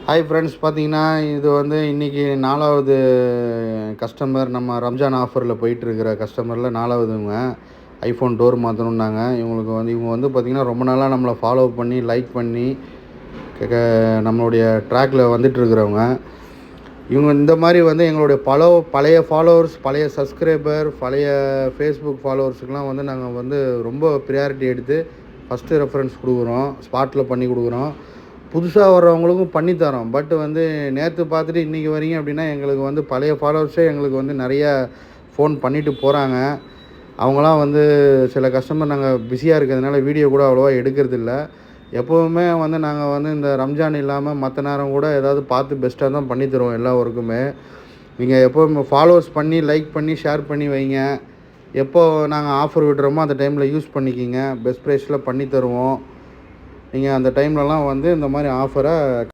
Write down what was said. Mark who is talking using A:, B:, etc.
A: Hi friends, பார்த்தீங்கன்னா இது வந்து இன்றைக்கி 4வது கஸ்டமர். நம்ம ரம்ஜான் ஆஃபரில் போயிட்டுருக்கிற கஸ்டமரில் 4வதுங்க. IPhone door மாற்றணுன்னாங்க. இவங்க வந்து பார்த்திங்கன்னா ரொம்ப நாளாக நம்மளை ஃபாலோ பண்ணி லைக் பண்ணி நம்மளுடைய ட்ராக்கில் வந்துட்டுருக்கிறவங்க. இவங்க இந்த மாதிரி வந்து எங்களுடைய பழைய ஃபாலோவர்ஸ், பழைய சப்ஸ்கிரைபர், பழைய ஃபேஸ்புக் ஃபாலோவர்ஸுக்கெலாம் வந்து நாங்கள் வந்து ரொம்ப ப்ரியாரிட்டி எடுத்து ஃபஸ்ட்டு ரெஃபரன்ஸ் கொடுக்குறோம், ஸ்பாட்டில் பண்ணி கொடுக்குறோம். புதுசாக வர்றவங்களுக்கும் பண்ணித்தரோம். பட் வந்து நேற்று பார்த்துட்டு இன்றைக்கி வரீங்க அப்படின்னா எங்களுக்கு வந்து பழைய ஃபாலோவர்ஸே எங்களுக்கு வந்து நிறையா ஃபோன் பண்ணிவிட்டு போகிறாங்க. அவங்களாம் வந்து சில கஸ்டமர் நாங்கள் பிஸியாக இருக்கிறதுனால வீடியோ கூட அவ்வளோவா எடுக்கிறதில்ல. எப்போவுமே வந்து நாங்கள் வந்து இந்த ரம்ஜான் இல்லாமல் மற்ற நேரம் கூட ஏதாவது பார்த்து பெஸ்ட்டாக தான் பண்ணித்தருவோம் எல்லா ஒர்க்குமே. நீங்கள் எப்போவுமே ஃபாலோவர்ஸ் பண்ணி லைக் பண்ணி ஷேர் பண்ணி வைங்க. எப்போ நாங்கள் ஆஃபர் விடுறோமோ அந்த டைமில் யூஸ் பண்ணிக்கிங்க. பெஸ்ட் ப்ரைஸில் பண்ணி தருவோம். நீங்கள் அந்த டைம்லலாம் வந்து இந்த மாதிரி ஆஃபரை